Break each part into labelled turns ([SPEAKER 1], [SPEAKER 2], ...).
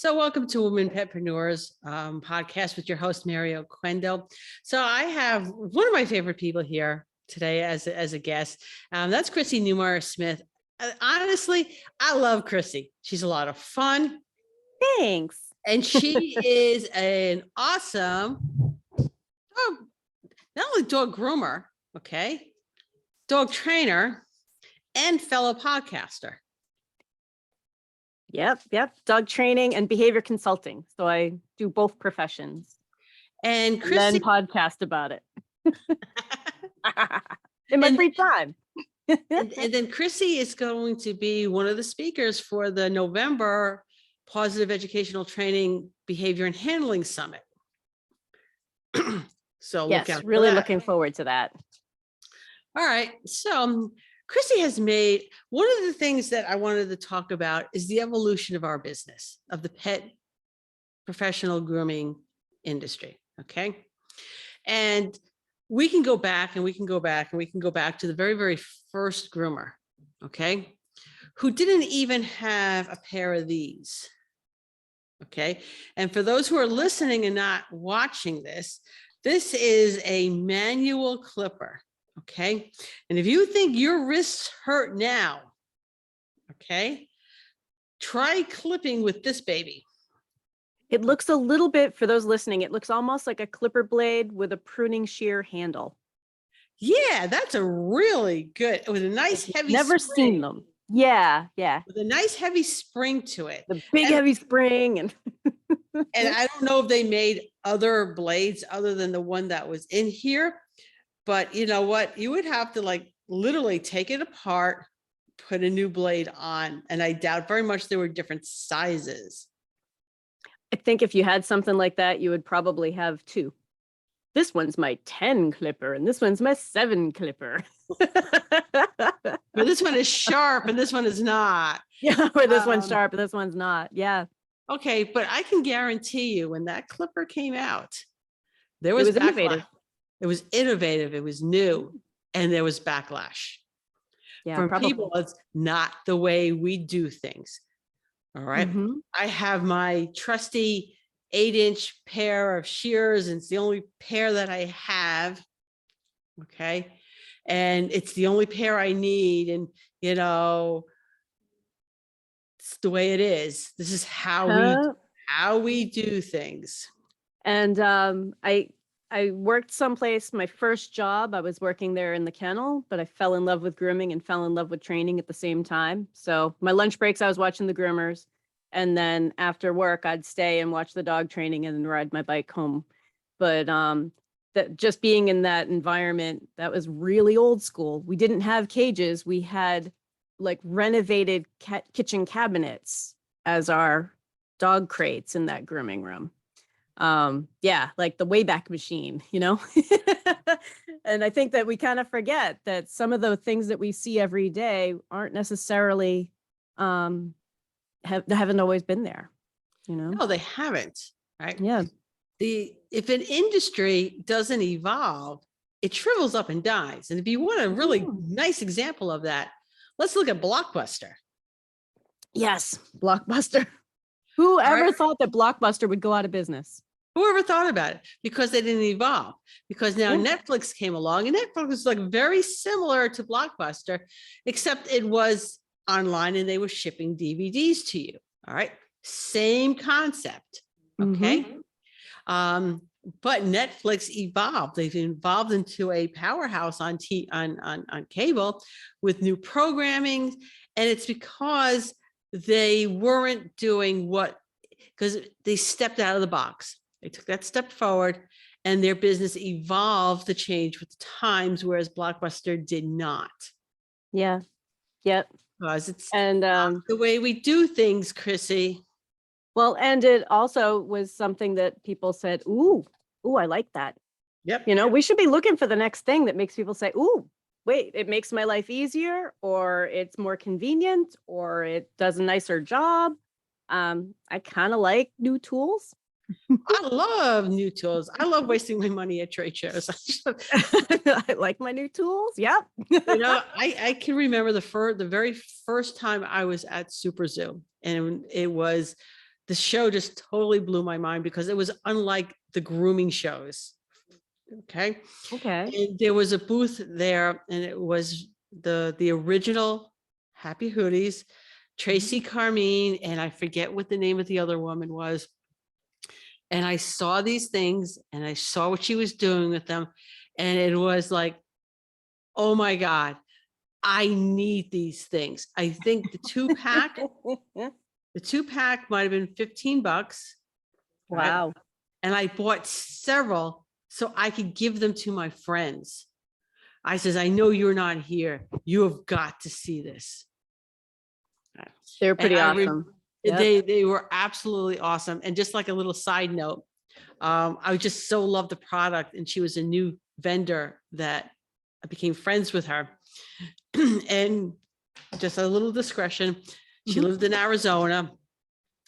[SPEAKER 1] So welcome to Women Petpreneurs podcast with your host, Mary Oquendo. So I have one of my favorite people here today as a guest. That's Chrissy Neumyer Smith. Honestly, I love Chrissy. She's a lot of fun.
[SPEAKER 2] Thanks.
[SPEAKER 1] And she is an awesome, not only dog groomer, okay, dog trainer, and fellow podcaster.
[SPEAKER 2] Yep. Dog training and behavior consulting. So I do both professions.
[SPEAKER 1] And Chrissy,
[SPEAKER 2] then podcast about it in my free time.
[SPEAKER 1] and then Chrissy is going to be one of the speakers for the November Positive Educational Training Behavior and Handling Summit. So
[SPEAKER 2] yes,
[SPEAKER 1] look out
[SPEAKER 2] really
[SPEAKER 1] for that.
[SPEAKER 2] Looking forward to that.
[SPEAKER 1] All right. So Chrissy has made, one of the things that I wanted to talk about is the evolution of our business, of the pet professional grooming industry. Okay. And we can go back and we can go back and we can go back to the very, very first groomer. Okay. Who didn't even have a pair of these. Okay. And for those who are listening and not watching this is a manual clipper. Okay. And if you think your wrists hurt now, okay, try clipping with this baby.
[SPEAKER 2] It looks a little bit, for those listening, it looks almost like a clipper blade with a pruning shear handle.
[SPEAKER 1] Yeah, that's a really good, with a nice heavy
[SPEAKER 2] Never
[SPEAKER 1] spring.
[SPEAKER 2] seen them. Yeah.
[SPEAKER 1] With a nice heavy spring to it.
[SPEAKER 2] The big heavy spring. And
[SPEAKER 1] I don't know if they made other blades other than the one that was in here. But you know what? You would have to like literally take it apart, put a new blade on. And I doubt very much there were different sizes.
[SPEAKER 2] I think if you had something like that, you would probably have two. This one's my 10 clipper and this one's my 7 clipper.
[SPEAKER 1] But this one is sharp and this one is not.
[SPEAKER 2] Yeah, or this one's sharp and this one's not. Yeah.
[SPEAKER 1] Okay, but I can guarantee you when that clipper came out, there was
[SPEAKER 2] innovative.
[SPEAKER 1] It was innovative. It was new, and there was backlash.
[SPEAKER 2] Yeah,
[SPEAKER 1] from
[SPEAKER 2] probably.
[SPEAKER 1] people. It's not the way we do things. All right.
[SPEAKER 2] Mm-hmm.
[SPEAKER 1] I have my trusty 8-inch pair of shears, and it's the only pair that I have. Okay, and it's the only pair I need, and you know, it's the way it is. This is how we do things.
[SPEAKER 2] And I worked someplace, my first job, I was working there in the kennel, but I fell in love with grooming and fell in love with training at the same time. So my lunch breaks, I was watching the groomers. And then after work, I'd stay and watch the dog training and then ride my bike home. But that just being in that environment, that was really old school. We didn't have cages. We had like renovated kitchen cabinets as our dog crates in that grooming room. Yeah, like the Wayback Machine, you know. And I think that we kind of forget that some of the things that we see every day aren't necessarily haven't always been there, you know.
[SPEAKER 1] No, they haven't. Right.
[SPEAKER 2] Yeah.
[SPEAKER 1] If an industry doesn't evolve, it shrivels up and dies. And if you want a really nice example of that, let's look at Blockbuster.
[SPEAKER 2] Yes, Blockbuster. Whoever thought that Blockbuster would go out of business?
[SPEAKER 1] Whoever thought about it? Because they didn't evolve. Because now Netflix came along, and Netflix was like very similar to Blockbuster, except it was online and they were shipping DVDs to you. All right, same concept. Okay, but Netflix evolved. They've evolved into a powerhouse on cable with new programming, and it's because they weren't doing because they stepped out of the box. They took that step forward and their business evolved to change with the times, whereas Blockbuster did not.
[SPEAKER 2] Yeah. Yep.
[SPEAKER 1] Because it's
[SPEAKER 2] not
[SPEAKER 1] the way we do things, Chrissy.
[SPEAKER 2] Well, and it also was something that people said, ooh, I like that.
[SPEAKER 1] Yep.
[SPEAKER 2] You know, we should be looking for the next thing that makes people say, ooh, wait, it makes my life easier, or it's more convenient, or it does a nicer job. I kind of like new tools.
[SPEAKER 1] I love new tools. I love wasting my money at trade shows.
[SPEAKER 2] I like my new tools. Yep.
[SPEAKER 1] You know, I can remember the very first time I was at Super Zoo, and it was the show just totally blew my mind because it was unlike the grooming shows. Okay.
[SPEAKER 2] Okay.
[SPEAKER 1] And there was a booth there, and it was the original Happy Hoodies, Tracy Carmine, and I forget what the name of the other woman was. And I saw these things and I saw what she was doing with them. And it was like, oh my God, I need these things. I think the two pack might have been $15. Right?
[SPEAKER 2] Wow.
[SPEAKER 1] And I bought several so I could give them to my friends. I says, I know you're not here. You have got to see this.
[SPEAKER 2] They're pretty
[SPEAKER 1] And
[SPEAKER 2] awesome. Yep.
[SPEAKER 1] They were absolutely awesome. And just like a little side note, I just so loved the product, and she was a new vendor that I became friends with her. And just a little discretion, she lived in Arizona,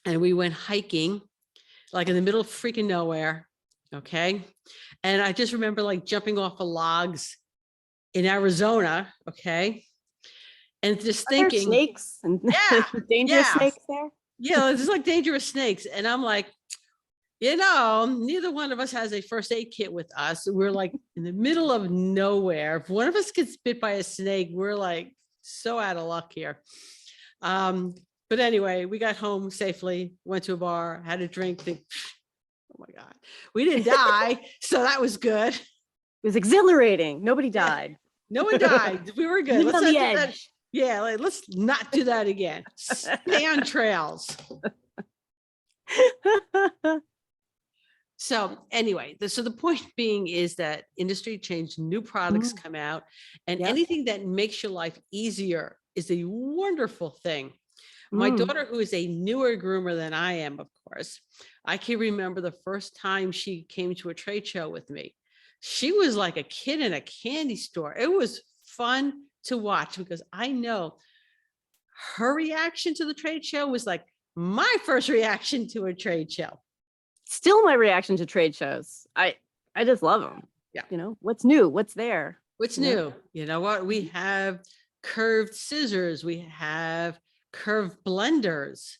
[SPEAKER 1] and we went hiking like in the middle of freaking nowhere. Okay. And I just remember like jumping off of logs in Arizona. Okay. And just
[SPEAKER 2] Are there
[SPEAKER 1] thinking,
[SPEAKER 2] snakes and
[SPEAKER 1] yeah,
[SPEAKER 2] dangerous
[SPEAKER 1] yeah.
[SPEAKER 2] snakes there?
[SPEAKER 1] Yeah, it's like dangerous snakes. And I'm like, you know, neither one of us has a first aid kit with us. We're like in the middle of nowhere. If one of us gets bit by a snake, we're like so out of luck here. But anyway, we got home safely, went to a bar, had a drink. Oh my God, we didn't die. So that was good.
[SPEAKER 2] It was exhilarating. Nobody died.
[SPEAKER 1] No one died. We were good.
[SPEAKER 2] Living on the
[SPEAKER 1] not do that.
[SPEAKER 2] edge.
[SPEAKER 1] Yeah, like, let's not do that again. Stay on trails. So anyway, so the point being is that industry change, new products come out, and
[SPEAKER 2] Yep.
[SPEAKER 1] anything that makes your life easier is a wonderful thing. My daughter, who is a newer groomer than I am, of course, I can remember the first time she came to a trade show with me. She was like a kid in a candy store. It was fun to watch because I know her reaction to the trade show was like my first reaction to a trade show.
[SPEAKER 2] Still my reaction to trade shows. I just love them.
[SPEAKER 1] Yeah.
[SPEAKER 2] You know, what's new? What's there?
[SPEAKER 1] What's new? You know what? We have curved scissors. We have curved blenders.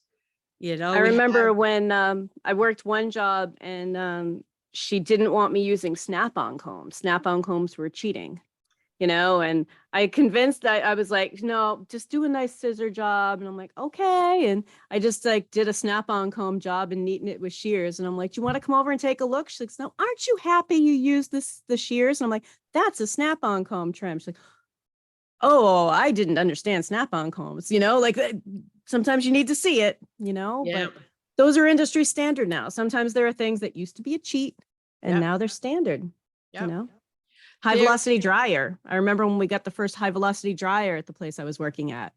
[SPEAKER 1] You know,
[SPEAKER 2] I remember when I worked one job and she didn't want me using snap-on combs. Snap-on combs were cheating, you know, and I convinced that I was like, no, just do a nice scissor job. And I'm like, okay. And I just like did a snap-on comb job and neaten it with shears. And I'm like, do you want to come over and take a look? She's like, no, aren't you happy you use the shears? And I'm like, that's a snap-on comb trim. She's like, oh, I didn't understand snap-on combs, you know, like sometimes you need to see it, you know, but those are industry standard now. Sometimes there are things that used to be a cheat and now they're standard, you know. High velocity dryer. I remember when we got the first high velocity dryer at the place I was working at,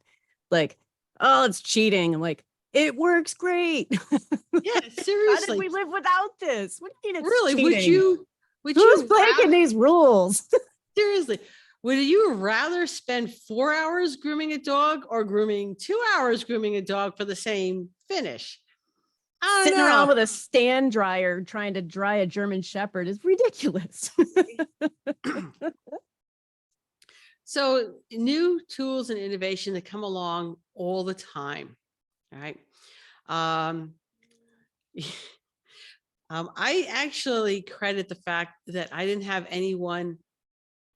[SPEAKER 2] like, oh, it's cheating. I'm like, it works great.
[SPEAKER 1] Yeah, seriously.
[SPEAKER 2] How did we live without this? What do you mean it's
[SPEAKER 1] really?
[SPEAKER 2] cheating?
[SPEAKER 1] Would
[SPEAKER 2] Who's
[SPEAKER 1] you
[SPEAKER 2] breaking these rules?
[SPEAKER 1] seriously? Would you rather spend 4 hours grooming a dog or grooming 2 hours grooming a dog for the same finish?
[SPEAKER 2] Sitting around with a stand dryer trying to dry a German Shepherd is ridiculous.
[SPEAKER 1] So new tools and innovation that come along all the time. All right. I actually credit the fact that I didn't have anyone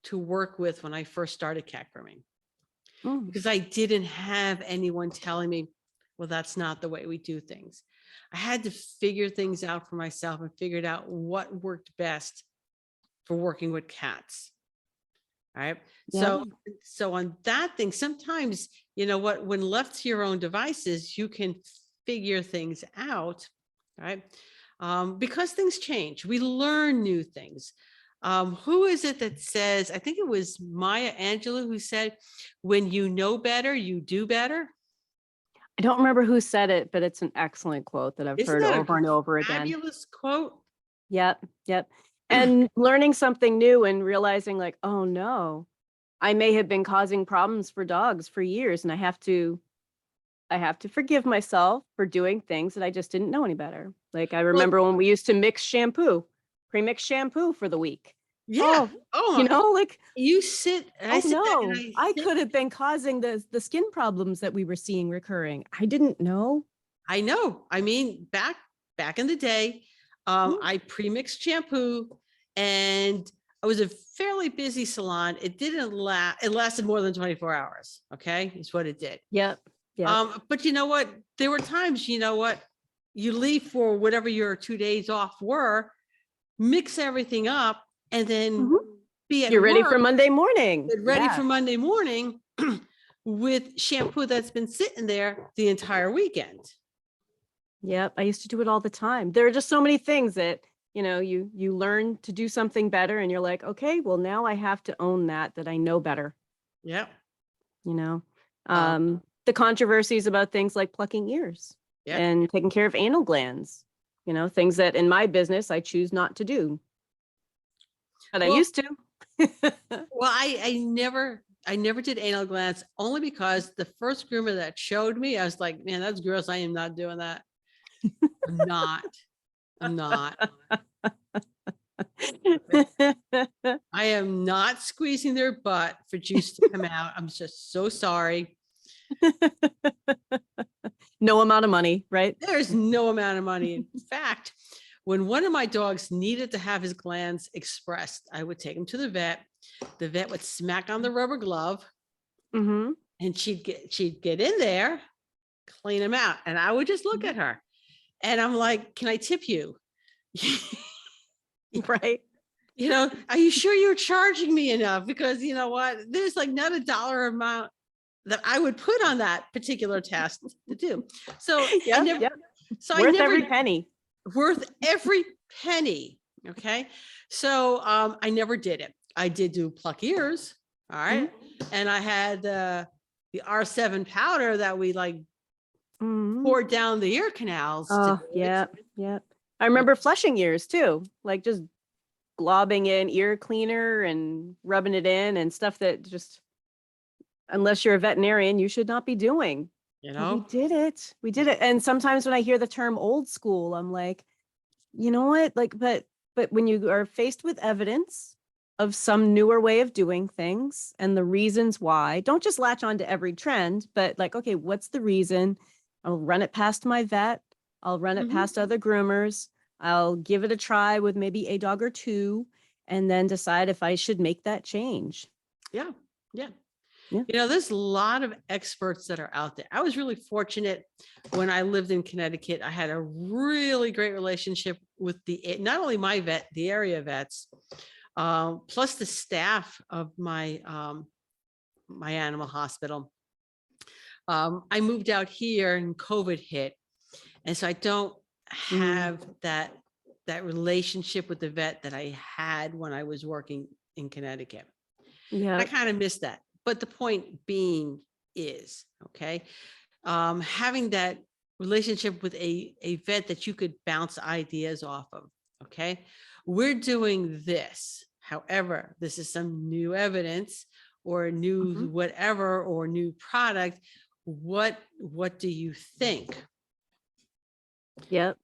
[SPEAKER 1] to work with when I first started cat grooming because I didn't have anyone telling me, well, that's not the way we do things. I had to figure things out for myself and figured out what worked best for working with cats. All right. So on that thing, sometimes, you know what, when left to your own devices, you can figure things out, right? Because things change. We learn new things. Who is it that says, I think it was Maya Angelou who said, when you know better, you do better.
[SPEAKER 2] I don't remember who said it, but it's an excellent quote that I've heard over and over again.
[SPEAKER 1] Fabulous quote.
[SPEAKER 2] Yep. And learning something new and realizing like, oh no, I may have been causing problems for dogs for years and I have to forgive myself for doing things that I just didn't know any better. Like I remember when we used to mix shampoo, pre-mix shampoo for the week.
[SPEAKER 1] Yeah.
[SPEAKER 2] You know, like
[SPEAKER 1] you sit.
[SPEAKER 2] I could have been causing the skin problems that we were seeing recurring. I didn't know.
[SPEAKER 1] I know. I mean, back in the day, I pre-mixed shampoo, and I was a fairly busy salon. It didn't last. It lasted more than 24 hours. Okay, is what it did.
[SPEAKER 2] Yep. Yep.
[SPEAKER 1] But you know what? There were times, you know what? You leave for whatever your 2 days off were, mix everything up, and then
[SPEAKER 2] Mhm.
[SPEAKER 1] be at
[SPEAKER 2] You're ready for
[SPEAKER 1] work,
[SPEAKER 2] Monday morning.
[SPEAKER 1] get ready
[SPEAKER 2] Yeah.
[SPEAKER 1] for Monday morning with shampoo that's been sitting there the entire weekend.
[SPEAKER 2] Yep. I used to do it all the time. There are just so many things that, you learn to do something better and you're like, okay, well now I have to own that I know better,
[SPEAKER 1] Yep.
[SPEAKER 2] you know.
[SPEAKER 1] Um,
[SPEAKER 2] The controversies about things like plucking ears
[SPEAKER 1] Yep.
[SPEAKER 2] and taking care of anal glands, things that in my business I choose not to do. But I
[SPEAKER 1] Well,
[SPEAKER 2] used to.
[SPEAKER 1] well, I never did anal glands, only because the first groomer that showed me, I was like, man, that's gross. I am not doing that. I'm not. I'm not. I am not squeezing their butt for juice to come out. I'm just so sorry.
[SPEAKER 2] No amount of money, right?
[SPEAKER 1] There's no amount of money. In fact, when one of my dogs needed to have his glands expressed, I would take him to the vet. The vet would smack on the rubber glove,
[SPEAKER 2] Mm-hmm.
[SPEAKER 1] and she'd get in there, clean him out. And I would just look at her, and I'm like, can I tip you?
[SPEAKER 2] Right.
[SPEAKER 1] Are you sure you're charging me enough? Because you know what? There's like not a dollar amount that I would put on that particular task to do. So I never,
[SPEAKER 2] Yep.
[SPEAKER 1] I
[SPEAKER 2] Worth
[SPEAKER 1] never
[SPEAKER 2] every penny.
[SPEAKER 1] worth every penny. Okay. So I never did it. I did do pluck ears. All right. And I had the R7 powder that we like
[SPEAKER 2] Mhm.
[SPEAKER 1] poured down the ear canals.
[SPEAKER 2] Oh, yeah. Yep. I remember flushing ears too, like just globbing in ear cleaner and rubbing it in and stuff that just, unless you're a veterinarian, you should not be doing. But we did it. We did it. And sometimes when I hear the term old school, I'm like, you know what? Like, but when you are faced with evidence of some newer way of doing things and the reasons why, don't just latch on to every trend, but like, okay, what's the reason? I'll run it past my vet. I'll run it past other groomers. I'll give it a try with maybe a dog or two, and then decide if I should make that change.
[SPEAKER 1] Yeah. Yeah.
[SPEAKER 2] Yeah.
[SPEAKER 1] There's a lot of experts that are out there. I was really fortunate when I lived in Connecticut. I had a really great relationship with not only my vet, the area vets, plus the staff of my my animal hospital. I moved out here and COVID hit, and so I don't have that relationship with the vet that I had when I was working in Connecticut.
[SPEAKER 2] Yeah.
[SPEAKER 1] I kind of miss that. But the point being is, okay, having that relationship with a vet that you could bounce ideas off of. Okay, we're doing this. However, this is some new evidence or new whatever or new product. What do you think?
[SPEAKER 2] Yep.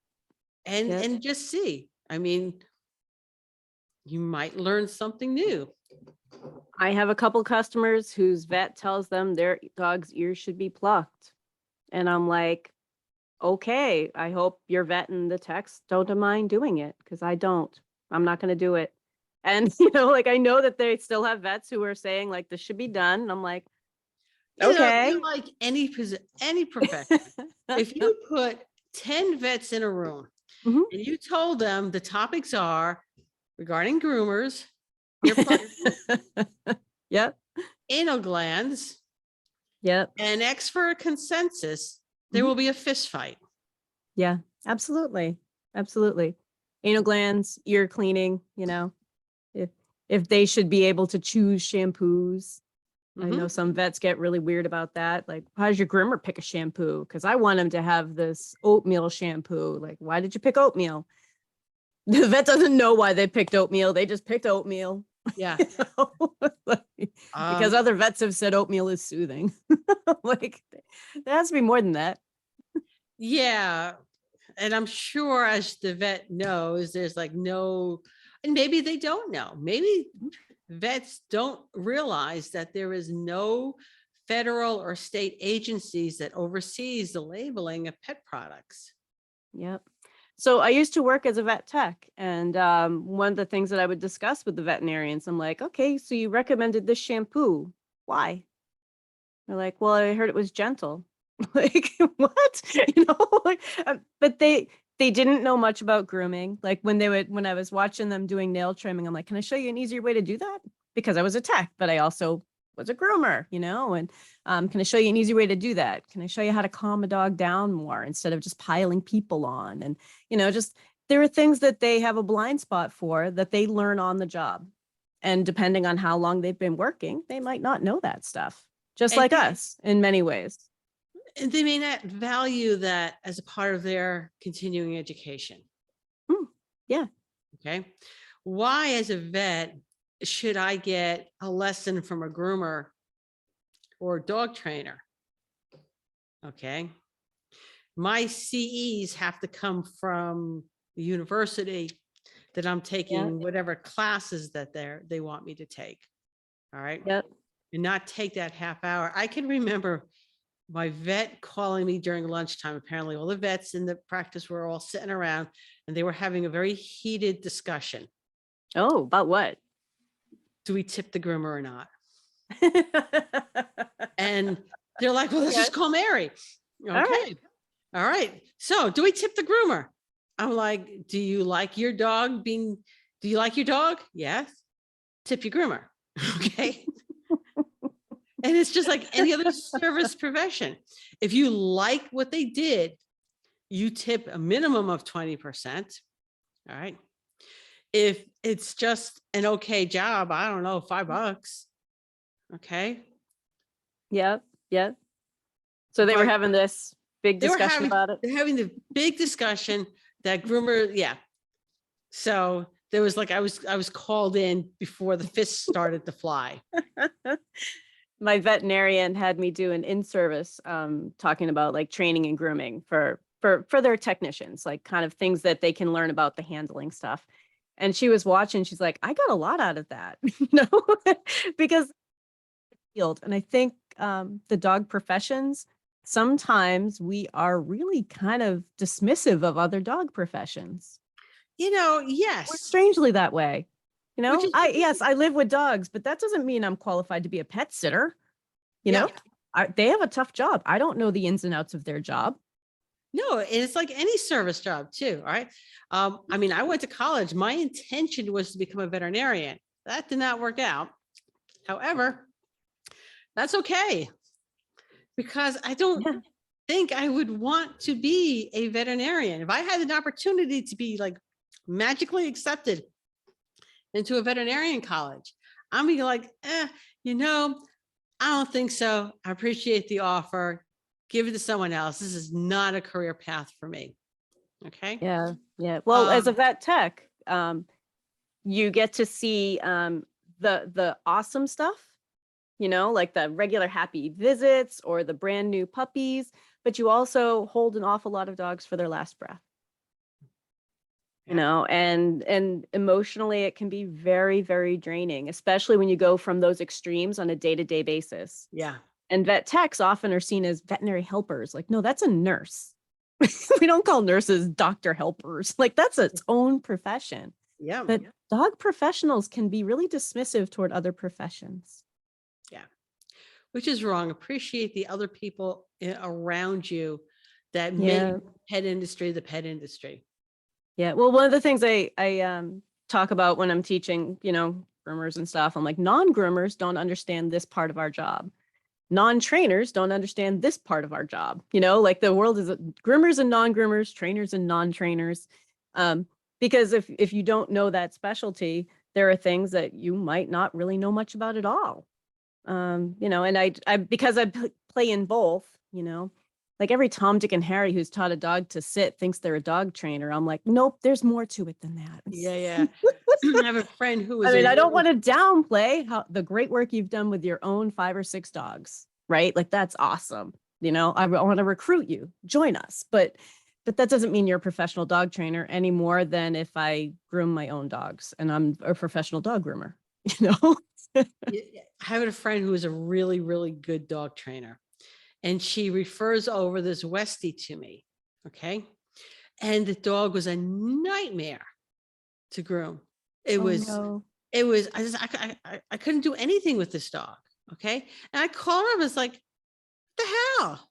[SPEAKER 1] And just see. I mean, you might learn something new.
[SPEAKER 2] I have a couple customers whose vet tells them their dog's ears should be plucked. And I'm like, okay, I hope your vet and the techs don't mind doing it, because I don't. I'm not going to do it. And, like, I know that they still have vets who are saying, like, this should be done. And I'm like, okay.
[SPEAKER 1] Like any profession, if you put 10 vets in a room and you told them the topics are regarding groomers,
[SPEAKER 2] Yep.
[SPEAKER 1] anal glands,
[SPEAKER 2] Yep.
[SPEAKER 1] and X for a consensus, there will be a fist fight.
[SPEAKER 2] Yeah, absolutely. Absolutely. Anal glands, ear cleaning, if they should be able to choose shampoos. I know some vets get really weird about that. Like, how does your groomer pick a shampoo? Because I want him to have this oatmeal shampoo. Like, why did you pick oatmeal? The vet doesn't know why they picked oatmeal. They just picked oatmeal.
[SPEAKER 1] Yeah.
[SPEAKER 2] Because other vets have said oatmeal is soothing. Like, there has to be more than that.
[SPEAKER 1] Yeah. And I'm sure, as the vet knows, there's like no, and maybe they don't know. Maybe vets don't realize that there is no federal or state agencies that oversees the labeling of pet products.
[SPEAKER 2] Yep. So I used to work as a vet tech, and one of the things that I would discuss with the veterinarians, I'm like, okay, so you recommended this shampoo. Why? They're like, well, I heard it was gentle. Like, what? Like, but they didn't know much about grooming. Like when I was watching them doing nail trimming, I'm like, can I show you an easier way to do that? Because I was a tech, but I also was a groomer, and can I show you an easy way to do that? Can I show you how to calm a dog down more instead of just piling people on? And, just there are things that they have a blind spot for that they learn on the job. And depending on how long they've been working, they might not know that stuff, just
[SPEAKER 1] And
[SPEAKER 2] like us in many ways.
[SPEAKER 1] and they may not value that as a part of their continuing education.
[SPEAKER 2] Yeah.
[SPEAKER 1] Okay. Why, as a vet, should I get a lesson from a groomer or dog trainer? Okay. My CEs have to come from the university that I'm taking whatever classes that they want me to take. All right.
[SPEAKER 2] Yep.
[SPEAKER 1] And not take that half hour. I can remember my vet calling me during lunchtime. Apparently all the vets in the practice were all sitting around and they were having a very heated discussion.
[SPEAKER 2] Oh, about what?
[SPEAKER 1] Do we tip the groomer or not? And they're like, well, let's just call Mary. Okay. All right. So do we tip the groomer? I'm like, do you like your dog? Yes. Tip your groomer. Okay. And it's just like any other service profession. If you like what they did, you tip a minimum of 20%. All right. If it's just an okay job, I don't know, $5. Okay.
[SPEAKER 2] Yep. Yep. So they were having this big discussion about it.
[SPEAKER 1] They're having the big discussion that groomer. Yeah. So there was like, I was called in before the fists started to fly.
[SPEAKER 2] My veterinarian had me do an in-service talking about like training and grooming for their technicians, like kind of things that they can learn about the handling stuff. And she was watching, she's like, I got a lot out of that, because field. And I think the dog professions, sometimes we are really kind of dismissive of other dog professions.
[SPEAKER 1] Yes.
[SPEAKER 2] We're strangely that way.
[SPEAKER 1] Which is-
[SPEAKER 2] I live with dogs, but that doesn't mean I'm qualified to be a pet sitter.
[SPEAKER 1] Yeah.
[SPEAKER 2] They have a tough job. I don't know the ins and outs of their job.
[SPEAKER 1] No, and it's like any service job too. All right. I mean, I went to college. My intention was to become a veterinarian. That did not work out. However, that's okay, because I don't think I would want to be a veterinarian. If I had an opportunity to be like magically accepted into a veterinarian college, I'm be like, I don't think so. I appreciate the offer. Give it to someone else. This is not a career path for me. Okay.
[SPEAKER 2] Yeah. Yeah. Well, as a vet tech, you get to see the awesome stuff, like the regular happy visits or the brand new puppies, but you also hold an awful lot of dogs for their last breath. And emotionally it can be very, very draining, especially when you go from those extremes on a day-to-day basis.
[SPEAKER 1] Yeah.
[SPEAKER 2] And vet techs often are seen as veterinary helpers. Like, no, that's a nurse. We don't call nurses doctor helpers. Like, that's its own profession.
[SPEAKER 1] Yeah.
[SPEAKER 2] But dog professionals can be really dismissive toward other professions.
[SPEAKER 1] Yeah. Which is wrong. Appreciate the other people around you that make the pet industry the pet industry.
[SPEAKER 2] Yeah. Well, one of the things I talk about when I'm teaching, groomers and stuff, I'm like, non-groomers don't understand this part of our job. Non-trainers don't understand this part of our job. Like the world is groomers and non-groomers, trainers and non-trainers. Because if you don't know that specialty, there are things that you might not really know much about at all. And I because I play in both, like every Tom, Dick, and Harry who's taught a dog to sit thinks they're a dog trainer. I'm like, nope, there's more to it than that.
[SPEAKER 1] Yeah. I have a friend who was.
[SPEAKER 2] I don't want to downplay the great work you've done with your own 5 or 6 dogs, right? Like, that's awesome. I want to recruit you, join us, but that doesn't mean you're a professional dog trainer any more than if I groom my own dogs and I'm a professional dog groomer,
[SPEAKER 1] I have a friend who is a really, really good dog trainer, and she refers over this Westie to me. Okay. And the dog was a nightmare to groom. It
[SPEAKER 2] Oh
[SPEAKER 1] was,
[SPEAKER 2] no.
[SPEAKER 1] I couldn't do anything with this dog. Okay. And I called her, I was like, the hell?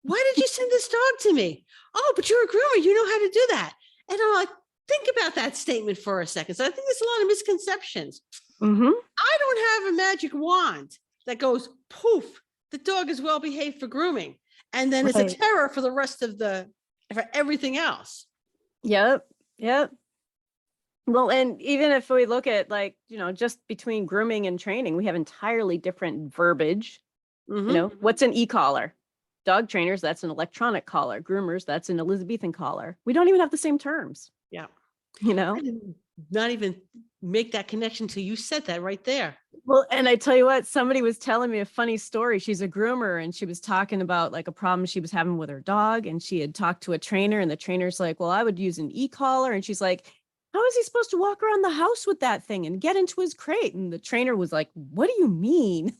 [SPEAKER 1] Why did you send this dog to me? Oh, but you're a groomer. You know how to do that. And I'm like, think about that statement for a second. So I think there's a lot of misconceptions.
[SPEAKER 2] Mm-hmm.
[SPEAKER 1] I don't have a magic wand that goes poof, the dog is well behaved for grooming. And then it's a
[SPEAKER 2] Right.
[SPEAKER 1] terror for the rest of for everything else.
[SPEAKER 2] Yep. Yep. Well, and even if we look at like, just between grooming and training, we have entirely different verbiage.
[SPEAKER 1] Mhm.
[SPEAKER 2] What's an e-collar? Dog trainers, that's an electronic collar. Groomers, that's an Elizabethan collar. We don't even have the same terms,
[SPEAKER 1] Yeah.
[SPEAKER 2] you
[SPEAKER 1] I
[SPEAKER 2] know?
[SPEAKER 1] did not even make that connection till you said that right there.
[SPEAKER 2] Well, and I tell you what, somebody was telling me a funny story. She's a groomer and she was talking about like a problem she was having with her dog. And she had talked to a trainer and the trainer's like, well, I would use an e-collar. And she's like, how is he supposed to walk around the house with that thing and get into his crate? And the trainer was like, what do you mean?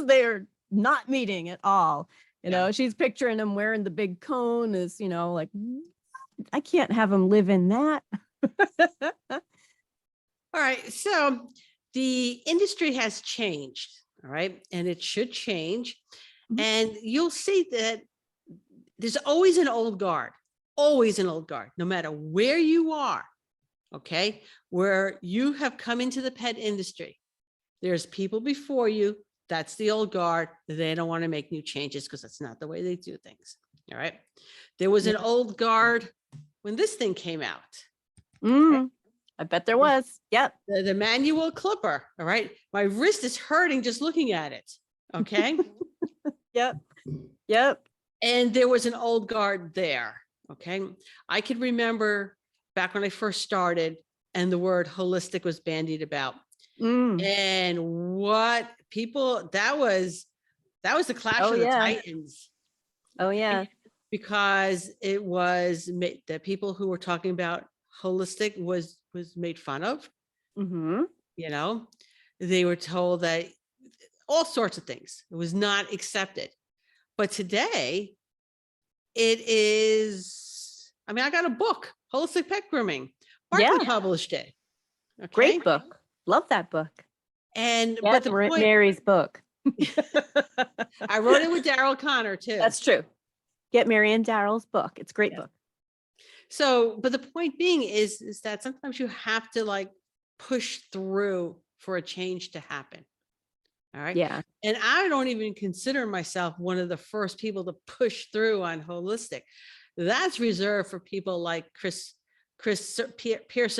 [SPEAKER 2] They're not meeting at all.
[SPEAKER 1] Yeah.
[SPEAKER 2] She's picturing him wearing the big cone as, like, I can't have him live in that.
[SPEAKER 1] All right. So the industry has changed. All right. And it should change.
[SPEAKER 2] Mhm.
[SPEAKER 1] And you'll see that there's always an old guard, no matter where you are. Okay. Where you have come into the pet industry, there's people before you. That's the old guard. They don't want to make new changes because that's not the way they do things. All right. There was an old guard when this thing came out.
[SPEAKER 2] Mm, I bet there was. Yep.
[SPEAKER 1] The manual clipper. All right. My wrist is hurting just looking at it. Okay.
[SPEAKER 2] Yep. Yep.
[SPEAKER 1] And there was an old guard there. Okay. I could remember back when I first started and the word holistic was bandied about.
[SPEAKER 2] Mm.
[SPEAKER 1] And what people, that was the clash
[SPEAKER 2] Oh,
[SPEAKER 1] of the
[SPEAKER 2] yeah.
[SPEAKER 1] titans.
[SPEAKER 2] Oh, yeah.
[SPEAKER 1] Because it was the people who were talking about holistic was made fun of.
[SPEAKER 2] Mm-hmm.
[SPEAKER 1] They were told that all sorts of things. It was not accepted. But today it is, I mean, I got a book, Holistic Pet Grooming. Barkley
[SPEAKER 2] Yeah.
[SPEAKER 1] published it. Okay.
[SPEAKER 2] Great book. Love that book.
[SPEAKER 1] And
[SPEAKER 2] Yeah,
[SPEAKER 1] but the point,
[SPEAKER 2] Mary's book.
[SPEAKER 1] I wrote it with Daryl Connor too.
[SPEAKER 2] That's true. Get Mary and Daryl's book. It's a great book.
[SPEAKER 1] So, but the point being is that sometimes you have to like push through for a change to happen. All right.
[SPEAKER 2] Yeah.
[SPEAKER 1] And I don't even consider myself one of the first people to push through on holistic. That's reserved for people like Chris Pearson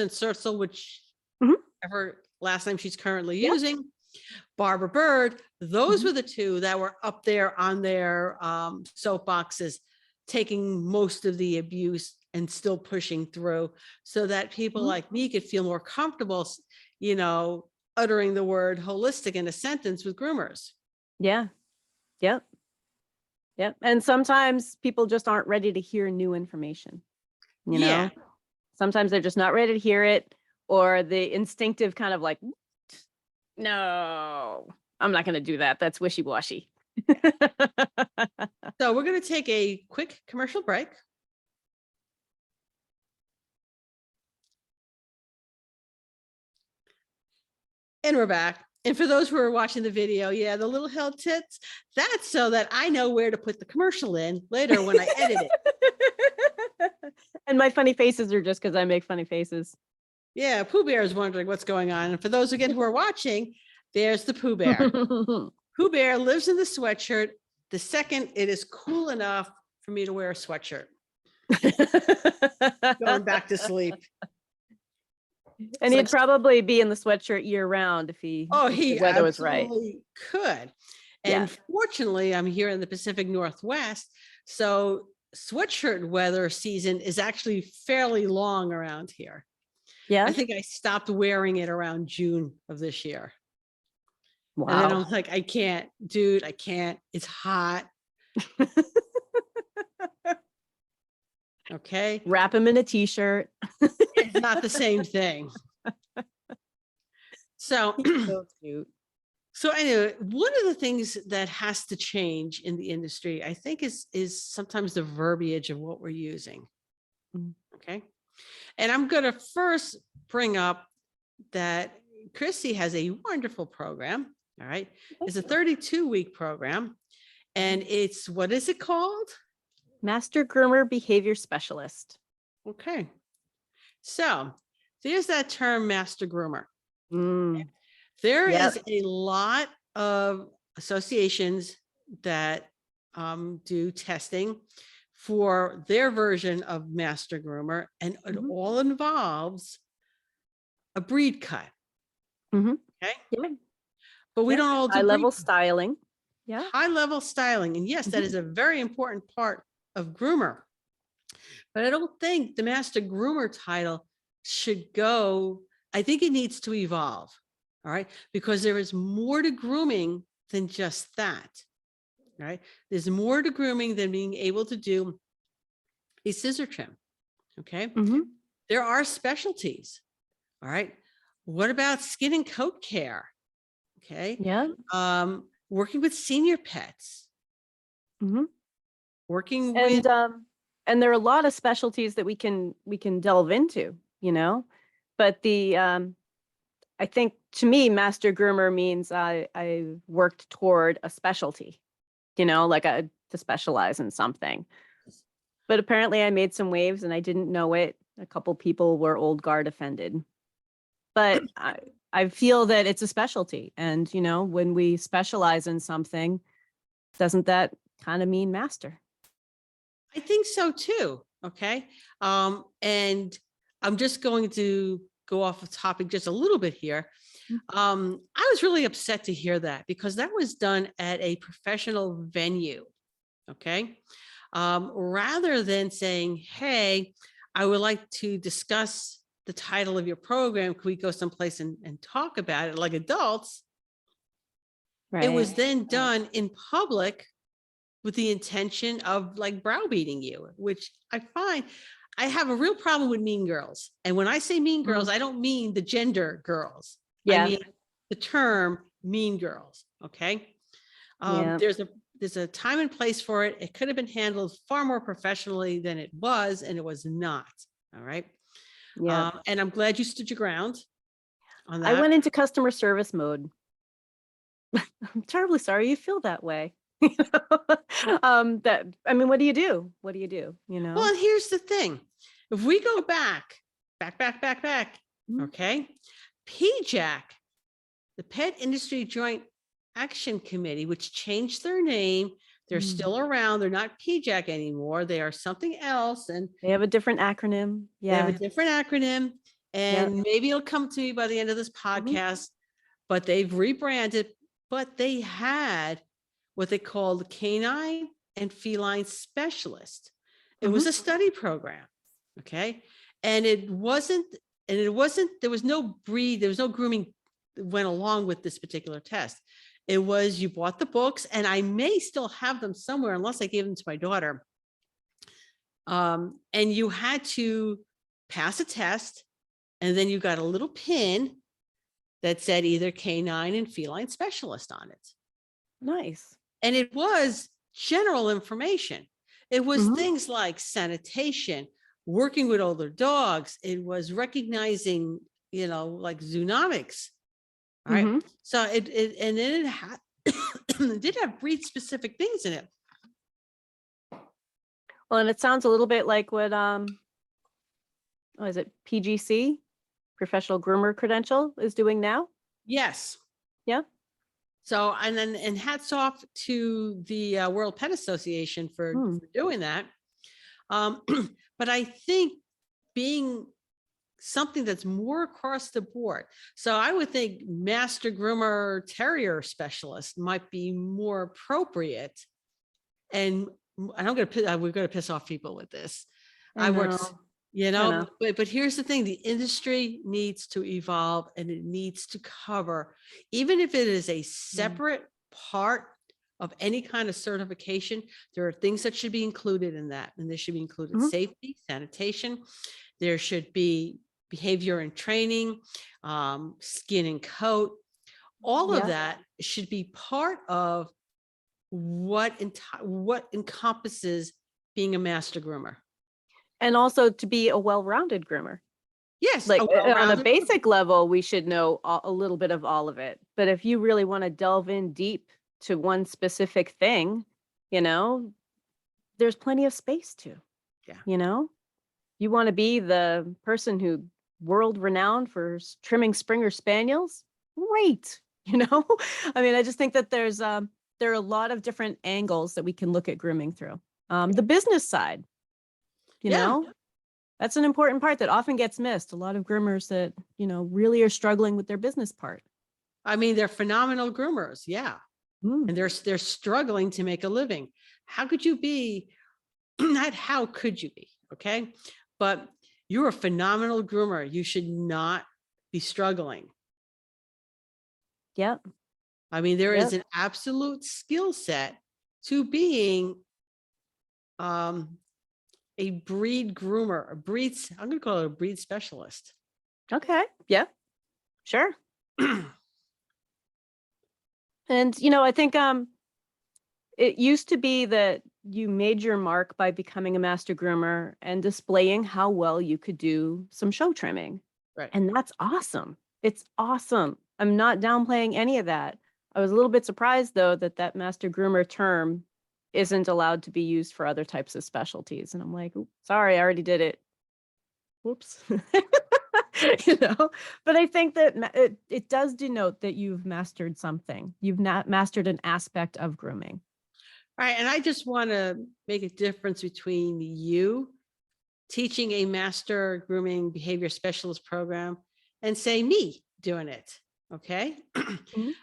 [SPEAKER 1] Surtsell, which her last name she's currently using, Barbara Bird. Those were the two that were up there on their soapboxes, taking most of the abuse and still pushing through so that people like me could feel more comfortable, uttering the word holistic in a sentence with groomers.
[SPEAKER 2] Yeah. Yep. Yep. And sometimes people just aren't ready to hear new information.
[SPEAKER 1] Yeah.
[SPEAKER 2] Sometimes they're just not ready to hear it, or the instinctive kind of like, no, I'm not going to do that. That's wishy-washy.
[SPEAKER 1] So we're going to take a quick commercial break. And we're back. And for those who are watching the video, yeah, the little held tits, that's so that I know where to put the commercial in later when I edit it.
[SPEAKER 2] And my funny faces are just because I make funny faces.
[SPEAKER 1] Yeah, Pooh Bear is wondering what's going on. And for those again who are watching, there's the Pooh Bear. Pooh Bear lives in the sweatshirt the second it is cool enough for me to wear a sweatshirt. Going back to sleep.
[SPEAKER 2] And he'd probably be in the sweatshirt year round if the weather was right.
[SPEAKER 1] Could. And fortunately, I'm here in the Pacific Northwest. So sweatshirt weather season is actually fairly long around here. Yeah. I think I stopped wearing it around June of this year. Wow. And then I'm like, I can't, dude, I can't. It's hot. Okay.
[SPEAKER 2] Wrap him in a t-shirt.
[SPEAKER 1] It's not the same thing. So,
[SPEAKER 2] He's so cute.
[SPEAKER 1] so anyway, one of the things that has to change in the industry, I think, is sometimes the verbiage of what we're using.
[SPEAKER 2] Mm.
[SPEAKER 1] Okay. And I'm going to first bring up that Chrissy has a wonderful program. All right. It's a 32-week program. And it's, what is it called?
[SPEAKER 2] Master Groomer Behavior Specialist.
[SPEAKER 1] Okay. So there's that term, master groomer.
[SPEAKER 2] Mm.
[SPEAKER 1] There
[SPEAKER 2] Yep.
[SPEAKER 1] is a lot of associations that do testing for their version of master groomer, and it
[SPEAKER 2] Mhm.
[SPEAKER 1] all involves a breed cut.
[SPEAKER 2] Mhm.
[SPEAKER 1] Okay.
[SPEAKER 2] Yeah.
[SPEAKER 1] But we
[SPEAKER 2] Yep.
[SPEAKER 1] don't all do
[SPEAKER 2] High level
[SPEAKER 1] breed
[SPEAKER 2] styling. Yeah.
[SPEAKER 1] high level styling. And yes, that
[SPEAKER 2] Mhm.
[SPEAKER 1] is a very important part of groomer. But I don't think the master groomer title should go. I think it needs to evolve. All right. Because there is more to grooming than just that. Right. There's more to grooming than being able to do a scissor trim. Okay.
[SPEAKER 2] Mhm.
[SPEAKER 1] There are specialties. All right. What about skin and coat care? Okay.
[SPEAKER 2] Yeah.
[SPEAKER 1] Working with senior pets,
[SPEAKER 2] Mhm.
[SPEAKER 1] working with,
[SPEAKER 2] And there are a lot of specialties that we can delve into, you know, but I think to me, master groomer means I worked toward a specialty, you know, like to specialize in something. But apparently I made some waves and I didn't know it. A couple people were old guard offended. But I feel that it's a specialty. And, you know, when we specialize in something, doesn't that kind of mean master?
[SPEAKER 1] I think so too. Okay. And I'm just going to go off the topic just a little bit here. I was really upset to hear that, because that was done at a professional venue. Okay. Rather than saying, hey, I would like to discuss the title of your program. Can we go someplace and talk about it like adults? It was
[SPEAKER 2] Right.
[SPEAKER 1] then done in public with the intention of like browbeating you, which I find I have a real problem with mean girls. And when I say mean girls,
[SPEAKER 2] Mhm.
[SPEAKER 1] I don't mean the gender girls. I
[SPEAKER 2] Yeah.
[SPEAKER 1] mean the term mean girls. Okay.
[SPEAKER 2] Yeah.
[SPEAKER 1] There's a time and place for it. It could have been handled far more professionally than it was, and it was not. All right.
[SPEAKER 2] Yeah.
[SPEAKER 1] And I'm glad you stood your ground on
[SPEAKER 2] I
[SPEAKER 1] that.
[SPEAKER 2] went into customer service mode. I'm terribly sorry you feel that way. That I mean, what do you do? What do you do? You
[SPEAKER 1] Well,
[SPEAKER 2] know?
[SPEAKER 1] and here's the thing. If we go back,
[SPEAKER 2] Mhm.
[SPEAKER 1] okay, PJAC, the Pet Industry Joint Action Committee, which changed their name, they're
[SPEAKER 2] Mm.
[SPEAKER 1] still around. They're not PJAC anymore. They are something else. And
[SPEAKER 2] They have a different acronym.
[SPEAKER 1] they have a
[SPEAKER 2] Yeah.
[SPEAKER 1] different acronym.
[SPEAKER 2] Yeah.
[SPEAKER 1] And maybe it'll come to me by the end of this
[SPEAKER 2] Mhm.
[SPEAKER 1] podcast, but they've rebranded. But they had what they called canine and feline specialist. It was
[SPEAKER 2] Mhm.
[SPEAKER 1] a study program. Okay. And it wasn't, there was no breed, there was no grooming that went along with this particular test. It was, you bought the books, and I may still have them somewhere unless I gave them to my daughter. And you had to pass a test, and then you got a little pin that said either canine and feline specialist on it.
[SPEAKER 2] Nice.
[SPEAKER 1] And it was general information. It was
[SPEAKER 2] Mhm.
[SPEAKER 1] things like sanitation, working with older dogs. It was recognizing, like zoonomics. All right.
[SPEAKER 2] Mhm.
[SPEAKER 1] So and then it had, it did have breed specific things in it.
[SPEAKER 2] Well, and it sounds a little bit like what is it PGC, Professional Groomer Credential, is doing now?
[SPEAKER 1] Yes.
[SPEAKER 2] Yeah.
[SPEAKER 1] So, and hats off to the World Pet Association for
[SPEAKER 2] Hmm.
[SPEAKER 1] doing that. But I think being something that's more across the board. So I would think master groomer terrier specialist might be more appropriate. And I'm going to, we're going to piss off people with this.
[SPEAKER 2] I
[SPEAKER 1] I worked,
[SPEAKER 2] know. I know.
[SPEAKER 1] but here's the thing, the industry needs to evolve, and it needs to cover, even if it is a separate part of any kind of certification, there are things that should be included in that. And there should be included
[SPEAKER 2] Mhm.
[SPEAKER 1] safety, sanitation. There should be behavior and training, skin and coat, all of
[SPEAKER 2] Yeah.
[SPEAKER 1] that should be part of what encompasses being a master groomer.
[SPEAKER 2] And also to be a well-rounded groomer.
[SPEAKER 1] Yes,
[SPEAKER 2] Like
[SPEAKER 1] a
[SPEAKER 2] on a
[SPEAKER 1] well-rounded.
[SPEAKER 2] basic level, we should know a little bit of all of it. But if you really want to delve in deep to one specific thing, you know, there's plenty of space to,
[SPEAKER 1] Yeah.
[SPEAKER 2] you know, you want to be the person who world renowned for trimming Springer Spaniels. Great. You know, I mean, I just think that there are a lot of different angles that we can look at grooming through. The business side, you
[SPEAKER 1] Yeah.
[SPEAKER 2] know, that's an important part that often gets missed. A lot of groomers that, you know, really are struggling with their business part.
[SPEAKER 1] I mean, they're phenomenal groomers. Yeah.
[SPEAKER 2] Mm.
[SPEAKER 1] And they're struggling to make a living. How could you be, not how could you be, okay? But you're a phenomenal groomer. You should not be struggling.
[SPEAKER 2] Yep.
[SPEAKER 1] I mean, there is
[SPEAKER 2] Yep.
[SPEAKER 1] an absolute skill set to being a breed groomer, I'm going to call it a breed specialist.
[SPEAKER 2] Okay. Yeah. Sure. And, you know, I think it used to be that you made your mark by becoming a master groomer and displaying how well you could do some show trimming.
[SPEAKER 1] Right.
[SPEAKER 2] And that's awesome. It's awesome. I'm not downplaying any of that. I was a little bit surprised, though, that that master groomer term isn't allowed to be used for other types of specialties. And I'm like, "Ooh, sorry, I already did it. Whoops." You know, but I think that it does denote that you've mastered something. You've not mastered an aspect of grooming.
[SPEAKER 1] All right. And I just want to make a difference between you teaching a master grooming behavior specialist program and say me doing it. Okay.
[SPEAKER 2] Mhm.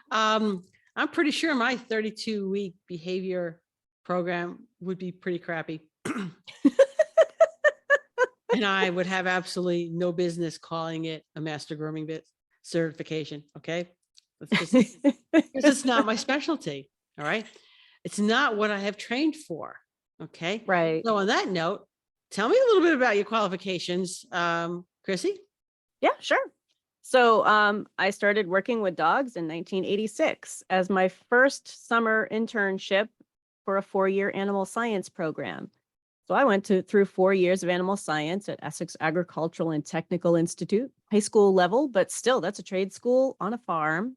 [SPEAKER 1] I'm pretty sure my 32-week behavior program would be pretty crappy. And I would have absolutely no business calling it a master grooming certification. Okay. Because it's not my specialty. All right. It's not what I have trained for. Okay.
[SPEAKER 2] Right.
[SPEAKER 1] So on that note, tell me a little bit about your qualifications, Chrissy.
[SPEAKER 2] Yeah, sure. So I started working with dogs in 1986 as my first summer internship for a 4-year animal science program. So I went through 4 years of animal science at Essex Agricultural and Technical Institute, high school level, but still that's a trade school on a farm.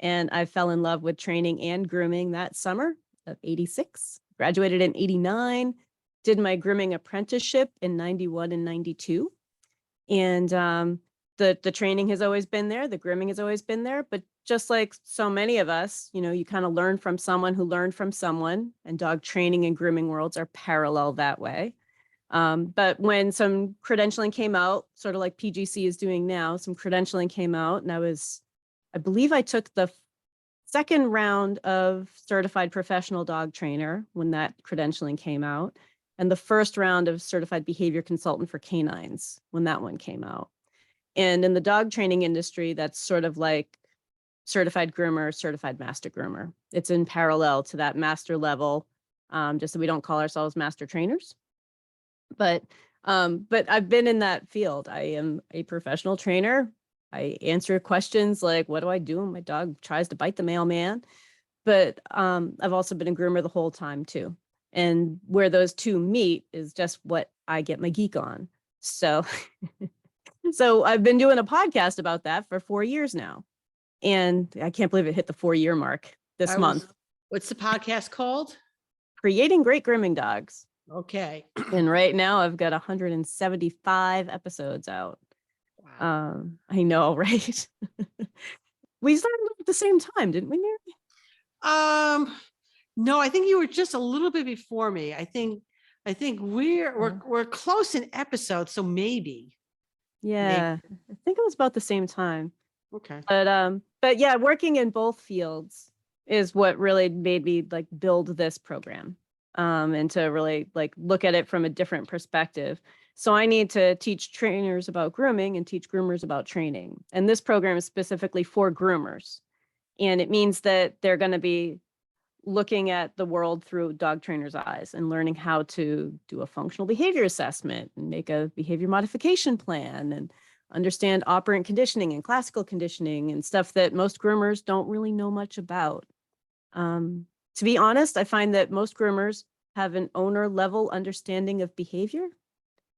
[SPEAKER 2] And I fell in love with training and grooming that summer of 86, graduated in 89, did my grooming apprenticeship in 91 and 92. And the training has always been there, the grooming has always been there, but just like so many of us, you know, you kind of learn from someone who learned from someone, and dog training and grooming worlds are parallel that way. But when some credentialing came out, sort of like PGC is doing now, some credentialing came out, and I believe I took the second round of certified professional dog trainer when that credentialing came out, and the first round of certified behavior consultant for canines when that one came out. And in the dog training industry, that's sort of like certified groomer, certified master groomer. It's in parallel to that master level, just so we don't call ourselves master trainers. But I've been in that field. I am a professional trainer. I answer questions like, what do I do when my dog tries to bite the mailman? But I've also been a groomer the whole time too. And where those two meet is just what I get my geek on. So, so I've been doing a podcast about that for 4 years now. And I can't believe it hit the 4-year mark this month.
[SPEAKER 1] What's the podcast called?
[SPEAKER 2] Creating Great Grooming Dogs.
[SPEAKER 1] Okay.
[SPEAKER 2] And right now I've got 175 episodes out.
[SPEAKER 1] Wow.
[SPEAKER 2] I know, right? We started at the same time, didn't we, Mary?
[SPEAKER 1] No, I think you were just a little bit before me. I think we're close in episodes, so maybe.
[SPEAKER 2] Yeah, I think it was about the same time.
[SPEAKER 1] Okay.
[SPEAKER 2] But yeah, working in both fields is what really made me like build this program. And to really like look at it from a different perspective. So I need to teach trainers about grooming and teach groomers about training. And this program is specifically for groomers. And it means that they're going to be looking at the world through dog trainers' eyes and learning how to do a functional behavior assessment and make a behavior modification plan and understand operant conditioning and classical conditioning and stuff that most groomers don't really know much about. To be honest, I find that most groomers have an owner level understanding of behavior.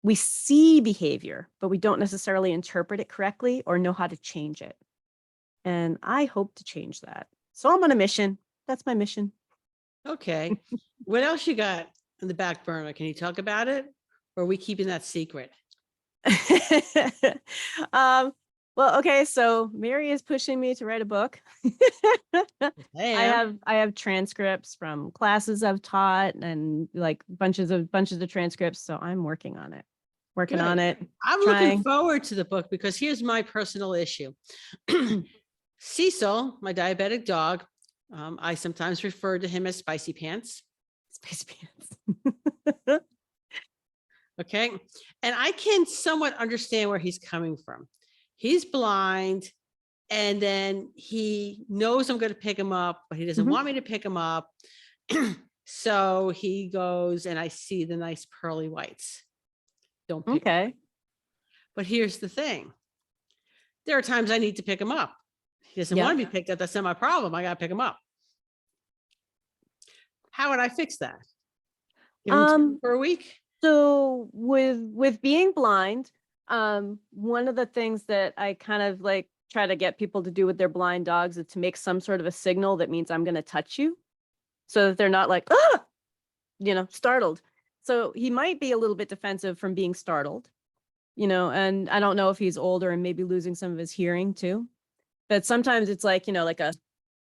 [SPEAKER 2] We see behavior, but we don't necessarily interpret it correctly or know how to change it. And I hope to change that. So I'm on a mission. That's my mission.
[SPEAKER 1] Okay. What else you got in the back burner? Can you talk about it? Or are we keeping that secret?
[SPEAKER 2] Well, okay, so Mary is pushing me to write a book. I have transcripts from classes I've taught and like bunches of transcripts. So I'm working on it.
[SPEAKER 1] Good. I'm looking forward to the book because here's my personal issue. Cecil, my diabetic dog, I sometimes refer to him as Spicy Pants.
[SPEAKER 2] Spicy Pants.
[SPEAKER 1] Okay. And I can somewhat understand where he's coming from. He's blind and then he knows I'm going to pick him up, but he doesn't want me to pick him up. So he goes and I see the nice pearly whites. Don't pick him up. But here's the thing. There are times I need to pick him up. He doesn't want to be picked up. That's not my problem. I got to pick him up. How would I fix that? Give him for a week?
[SPEAKER 2] So with being blind, one of the things that I kind of like try to get people to do with their blind dogs is to make some sort of a signal that means I'm going to touch you so that they're not like, ah, startled. So he might be a little bit defensive from being startled, and I don't know if he's older and maybe losing some of his hearing too. But sometimes it's like, like a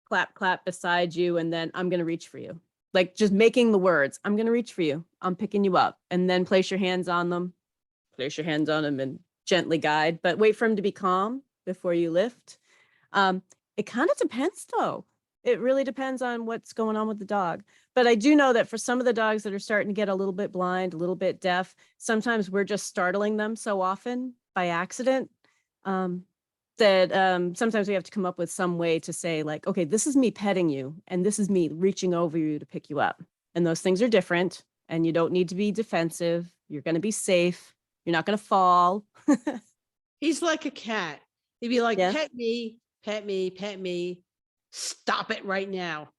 [SPEAKER 2] clap, clap beside you. And then I'm going to reach for you. Like just making the words, I'm going to reach for you. I'm picking you up, and then place your hands on them and gently guide, but wait for him to be calm before you lift. It kind of depends though. It really depends on what's going on with the dog. But I do know that for some of the dogs that are starting to get a little bit blind, a little bit deaf, sometimes we're just startling them so often by accident that sometimes we have to come up with some way to say like, okay, this is me petting you and this is me reaching over you to pick you up. And those things are different and you don't need to be defensive. You're going to be safe. You're not going to fall.
[SPEAKER 1] He's like a cat. He'd be like, pet me, pet me, pet me. Stop it right now.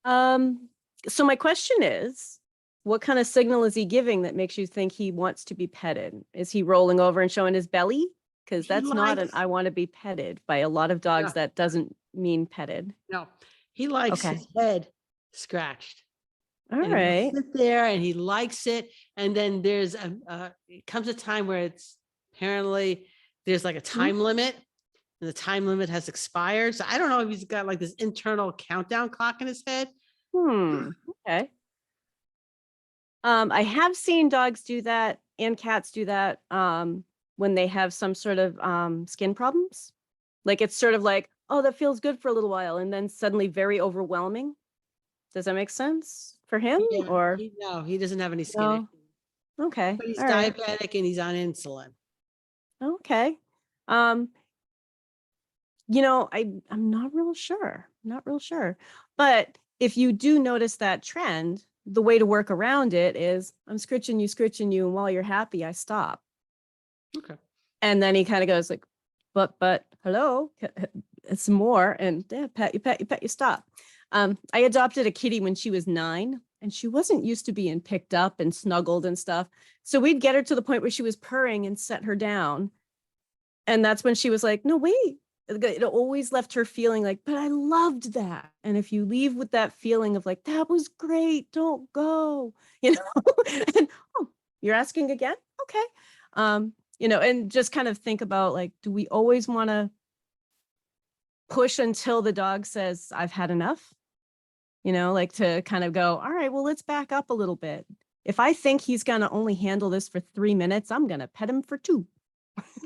[SPEAKER 2] So my question is, what kind of signal is he giving that makes you think he wants to be petted? Is he rolling over and showing his belly? Because that's not an I want to be petted. By a lot of dogs, that doesn't mean petted.
[SPEAKER 1] No, he likes his head scratched.
[SPEAKER 2] All right.
[SPEAKER 1] Sit there and he likes it. And then there's it comes a time where it's apparently there's like a time limit. And the time limit has expired. So I don't know if he's got like this internal countdown clock in his head.
[SPEAKER 2] Okay. I have seen dogs do that and cats do that when they have some sort of skin problems. Like it's sort of like, oh, that feels good for a little while. And then suddenly very overwhelming. Does that make sense for him? Or
[SPEAKER 1] no, he doesn't have any skin issues.
[SPEAKER 2] Okay.
[SPEAKER 1] But he's diabetic and he's on insulin.
[SPEAKER 2] Okay. I'm not real sure. But if you do notice that trend, the way to work around it is I'm scritching you, and while you're happy, I stop.
[SPEAKER 1] Okay.
[SPEAKER 2] And then he kind of goes like, but hello, some more, and pet you, stop. I adopted a kitty when she was 9, and she wasn't used to being picked up and snuggled and stuff. So we'd get her to the point where she was purring and set her down. And that's when she was like, no, wait. It always left her feeling like, but I loved that. And if you leave with that feeling of like, that was great, don't go, and, oh, you're asking again? Okay. And just kind of think about like, do we always want to push until the dog says, I've had enough? Like to kind of go, all right, well, let's back up a little bit. If I think he's going to only handle this for 3 minutes, I'm going to pet him for 2.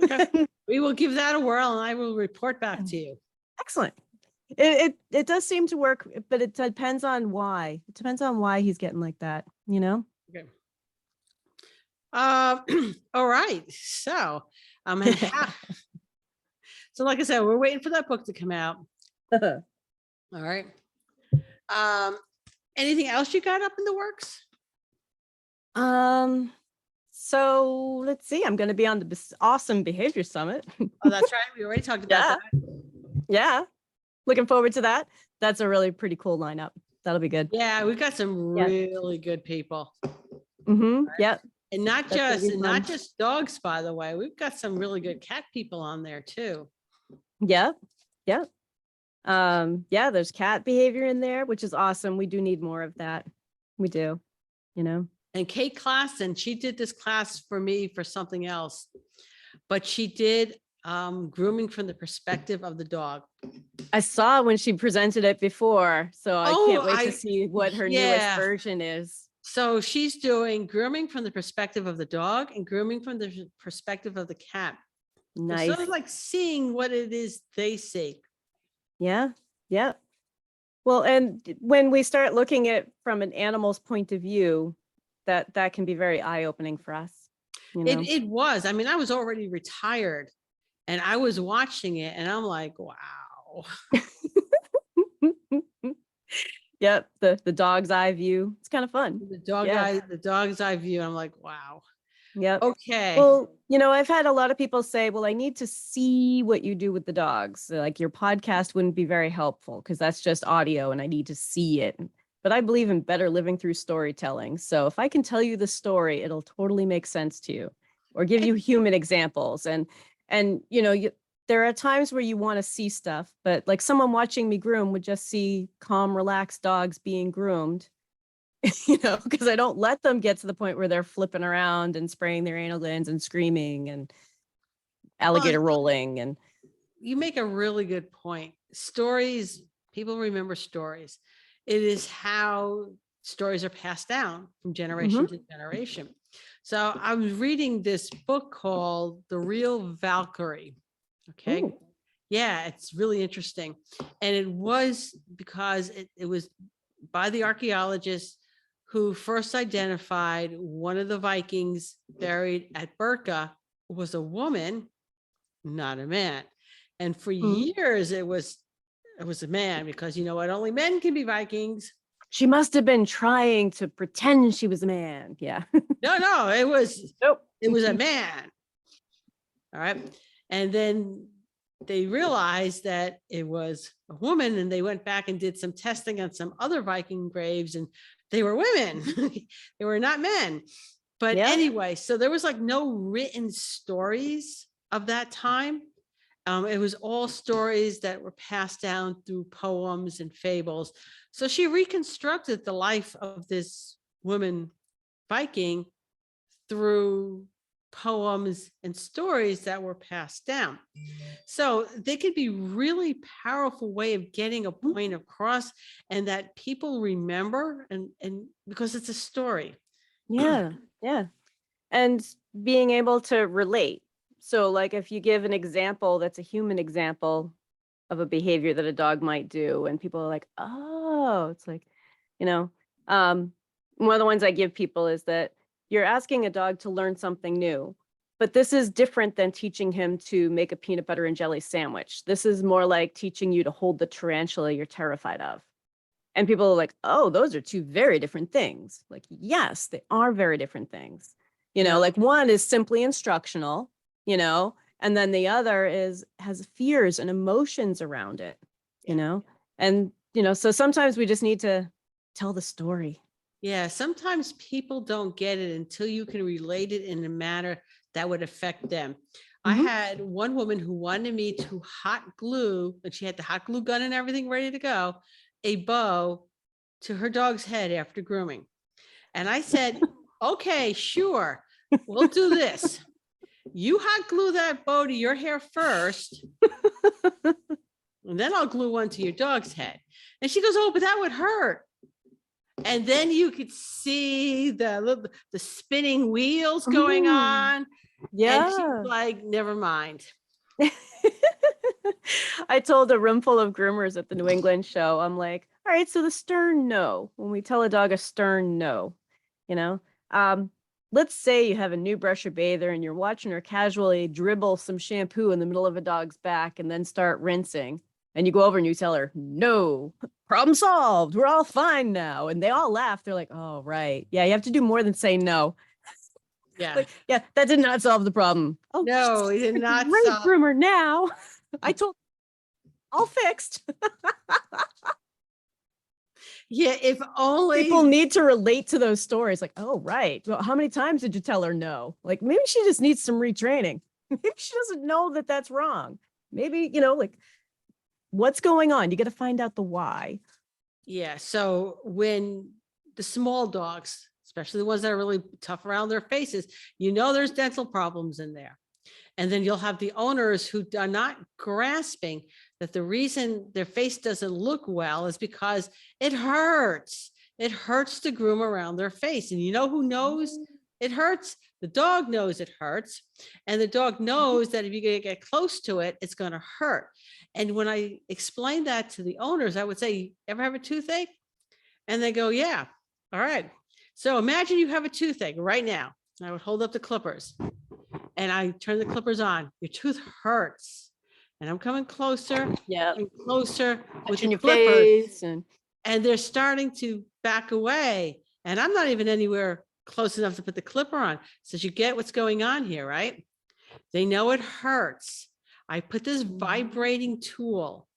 [SPEAKER 1] Okay. We will give that a whirl and I will report back to you.
[SPEAKER 2] Excellent. It does seem to work, but it depends on why. It depends on why he's getting like that,
[SPEAKER 1] Okay. All right. So so like I said, we're waiting for that book to come out. All right. Anything else you got up in the works?
[SPEAKER 2] So let's see. I'm going to be on the awesome behavior summit.
[SPEAKER 1] Oh, that's right. We already talked about
[SPEAKER 2] Yeah.
[SPEAKER 1] that.
[SPEAKER 2] Yeah. Looking forward to that. That's a really pretty cool lineup. That'll be good.
[SPEAKER 1] Yeah, we've got some
[SPEAKER 2] Yeah.
[SPEAKER 1] really good people.
[SPEAKER 2] Yep.
[SPEAKER 1] And not
[SPEAKER 2] That's gonna be fun.
[SPEAKER 1] just dogs, by the way. We've got some really good cat people on there too.
[SPEAKER 2] Yeah. Yeah. Yeah, there's cat behavior in there, which is awesome. We do need more of that. We do, you know.
[SPEAKER 1] And Kate Klassen, she did this class for me for something else, but she did grooming from the perspective of the dog.
[SPEAKER 2] I saw when she presented it before, so I can't wait to
[SPEAKER 1] I-
[SPEAKER 2] see what her newest
[SPEAKER 1] yeah.
[SPEAKER 2] version is.
[SPEAKER 1] So she's doing grooming from the perspective of the dog and grooming from the perspective of the cat.
[SPEAKER 2] Nice.
[SPEAKER 1] Sort of like seeing what it is they see.
[SPEAKER 2] Yeah. Yeah. Well, and when we start looking at from an animal's point of view, that can be very eye-opening for us. You know?
[SPEAKER 1] It was. I mean, I was already retired and I was watching it and I'm like, wow.
[SPEAKER 2] Yep, the dog's eye view. It's kind of fun.
[SPEAKER 1] The dog's eye view. I'm like, wow.
[SPEAKER 2] Yep.
[SPEAKER 1] Okay.
[SPEAKER 2] Well, you know, I've had a lot of people say, well, I need to see what you do with the dogs. Like your podcast wouldn't be very helpful because that's just audio and I need to see it. But I believe in better living through storytelling. So if I can tell you the story, it'll totally make sense to you or give you human examples. And you know, there are times where you want to see stuff, but like someone watching me groom would just see calm, relaxed dogs being groomed, you know, because I don't let them get to the point where they're flipping around and spraying their anal glands and screaming and alligator rolling. And
[SPEAKER 1] you make a really good point. Stories, people remember stories. It is how stories are passed down from generation to generation. So I was reading this book called The Real Valkyrie. Okay. Ooh. Yeah, it's really interesting. And it was because it was by the archaeologists who first identified one of the Vikings buried at Birka was a woman, not a man. And for years it was a man because you know what, only men can be Vikings.
[SPEAKER 2] She must have been trying to pretend she was a man. Yeah.
[SPEAKER 1] No, it was
[SPEAKER 2] nope.
[SPEAKER 1] It was a man. All right. And then they realized that it was a woman and they went back and did some testing on some other Viking graves and they were women. They were not men. But anyway, so there was like no written stories of that time. It was all stories that were passed down through poems and fables. So she reconstructed the life of this woman Viking through poems and stories that were passed down. So they could be really powerful way of getting a point across and that people remember and because it's a story.
[SPEAKER 2] Yeah. Yeah. And being able to relate. So like if you give an example that's a human example of a behavior that a dog might do and people are like, oh, it's like, you know, one of the ones I give people is that you're asking a dog to learn something new, but this is different than teaching him to make a peanut butter and jelly sandwich. This is more like teaching you to hold the tarantula you're terrified of. And people are like, oh, those are two very different things. Like, yes, they are very different things. You know, like one is simply instructional, you know, and then the other has fears and emotions around it, you know, and, you know, so sometimes we just need to tell the story.
[SPEAKER 1] Yeah, sometimes people don't get it until you can relate it in a manner that would affect them. I had one woman who wanted me to hot glue, and she had the hot glue gun and everything ready to go, a bow to her dog's head after grooming. And I said, okay, sure, we'll do this. You hot glue that bow to your hair first, and then I'll glue one to your dog's head. And she goes, oh, but that would hurt. And then you could see the spinning wheels going on.
[SPEAKER 2] Yeah.
[SPEAKER 1] And she's like, never mind.
[SPEAKER 2] I told a room full of groomers at the New England show, I'm like, all right, so the stern no, when we tell a dog a stern no, you know, let's say you have a new brusher bather and you're watching her casually dribble some shampoo in the middle of a dog's back and then start rinsing. And you go over and you tell her, no, problem solved. We're all fine now. And they all laugh. They're like, oh, right. Yeah, you have to do more than say no.
[SPEAKER 1] Yeah.
[SPEAKER 2] Like, yeah, that did not solve the problem. Oh,
[SPEAKER 1] No, he did
[SPEAKER 2] she's a
[SPEAKER 1] not
[SPEAKER 2] great
[SPEAKER 1] solve.
[SPEAKER 2] groomer now. I told all fixed.
[SPEAKER 1] Yeah, if only.
[SPEAKER 2] People need to relate to those stories. Like, oh, right. Well, how many times did you tell her no? Like, maybe she just needs some retraining. Maybe she doesn't know that that's wrong. Maybe, like, what's going on? You got to find out the why.
[SPEAKER 1] Yeah. So when the small dogs, especially the ones that are really tough around their faces, there's dental problems in there. And then you'll have the owners who are not grasping that the reason their face doesn't look well is because it hurts. It hurts to groom around their face. And you know who knows it hurts? The dog knows it hurts. And the dog knows that if you get close to it, it's going to hurt. And when I explain that to the owners, I would say, ever have a toothache? And they go, yeah. All right. So imagine you have a toothache right now. I would hold up the clippers and I turn the clippers on. Your tooth hurts. And I'm coming closer
[SPEAKER 2] Yeah.
[SPEAKER 1] and closer with
[SPEAKER 2] Touching
[SPEAKER 1] the
[SPEAKER 2] your
[SPEAKER 1] clippers.
[SPEAKER 2] face
[SPEAKER 1] And they're starting to back away. And I'm not even anywhere close enough to put the clipper on. So you get what's going on here, right? They know it hurts. I put this vibrating tool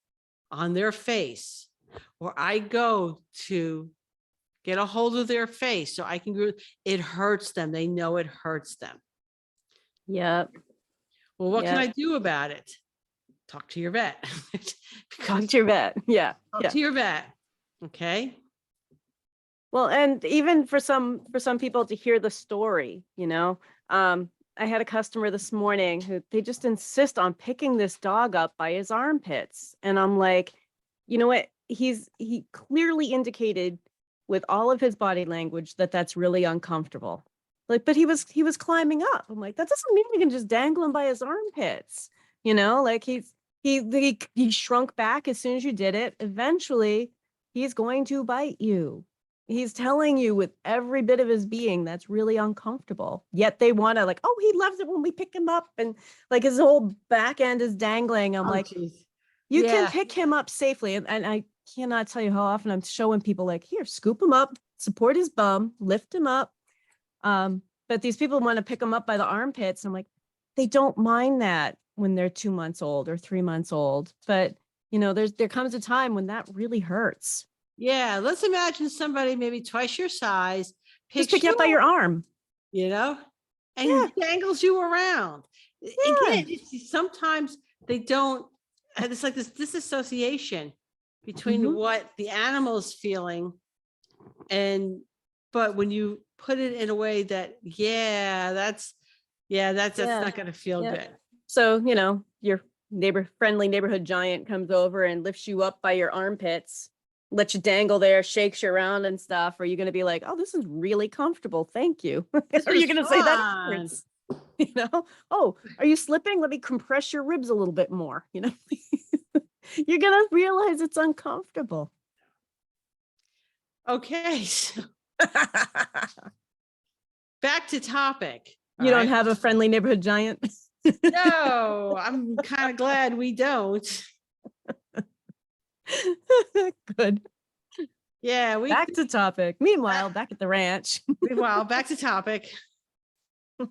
[SPEAKER 1] on their face, or I go to get a hold of their face so I can groom. It hurts them. They know it hurts them.
[SPEAKER 2] Yep.
[SPEAKER 1] Well, what can
[SPEAKER 2] Yep.
[SPEAKER 1] I do about it? Talk to your vet.
[SPEAKER 2] Talk to your vet. Yeah.
[SPEAKER 1] Talk
[SPEAKER 2] Yeah.
[SPEAKER 1] to your vet. Okay.
[SPEAKER 2] Well, and even for some people to hear the story, I had a customer this morning who they just insist on picking this dog up by his armpits. And I'm like, you know what? He clearly indicated with all of his body language that that's really uncomfortable. Like, but he was climbing up. I'm like, that doesn't mean we can just dangle him by his armpits. Like he shrunk back as soon as you did it. Eventually, he's going to bite you. He's telling you with every bit of his being that's really uncomfortable. Yet they want to like, oh, he loves it when we pick him up, and like his whole back end is dangling. I'm like,
[SPEAKER 1] Geez.
[SPEAKER 2] you can
[SPEAKER 1] Yeah.
[SPEAKER 2] pick him up safely. And I cannot tell you how often I'm showing people like, here, scoop him up, support his bum, lift him up. But these people want to pick him up by the armpits. I'm like, they don't mind that when they're 2 months old or 3 months old. But there comes a time when that really hurts.
[SPEAKER 1] Yeah. Let's imagine somebody maybe twice your size
[SPEAKER 2] Just pick you up by your arm.
[SPEAKER 1] And dangles you around. Again, sometimes they don't, it's like this disassociation between what the animal's feeling but when you put it in a way that, that's not going to feel good.
[SPEAKER 2] So, your friendly neighborhood giant comes over and lifts you up by your armpits, lets you dangle there, shakes you around and stuff. Are you going to be like, oh, this is really comfortable, thank you? Or are you going to say that hurts? Oh, are you slipping? Let me compress your ribs a little bit more. You're going to realize it's uncomfortable.
[SPEAKER 1] Okay. So back to topic.
[SPEAKER 2] You don't have a friendly neighborhood giant?
[SPEAKER 1] No, I'm kind of glad we don't.
[SPEAKER 2] Good.
[SPEAKER 1] Yeah,
[SPEAKER 2] back to topic. Meanwhile, back at the ranch.
[SPEAKER 1] Back to topic. All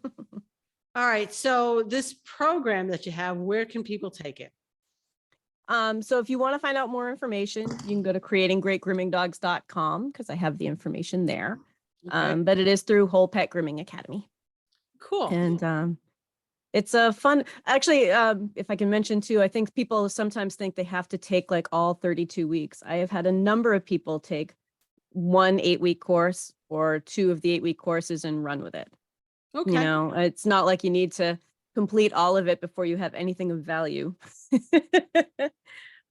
[SPEAKER 1] right. So this program that you have, where can people take it?
[SPEAKER 2] So if you want to find out more information, you can go to creatinggreatgroomingdogs.com because I have the information there. Okay. But it is through Whole Pet Grooming Academy.
[SPEAKER 1] Cool.
[SPEAKER 2] And it's a fun, actually, if I can mention too, I think people sometimes think they have to take like all 32 weeks. I have had a number of people take 1 8-week course or 2 of the 8-week courses and run with it. Okay. It's not like you need to complete all of it before you have anything of value. A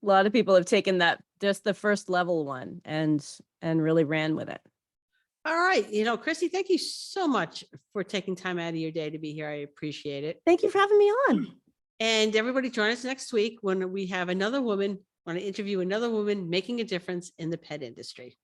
[SPEAKER 2] lot of people have taken that, just the first level one, and really ran with it.
[SPEAKER 1] All right. Chrissy, thank you so much for taking time out of your day to be here. I appreciate it.
[SPEAKER 2] Thank you for having me on.
[SPEAKER 1] And everybody join us next week when we have another woman, want to interview another woman making a difference in the pet industry.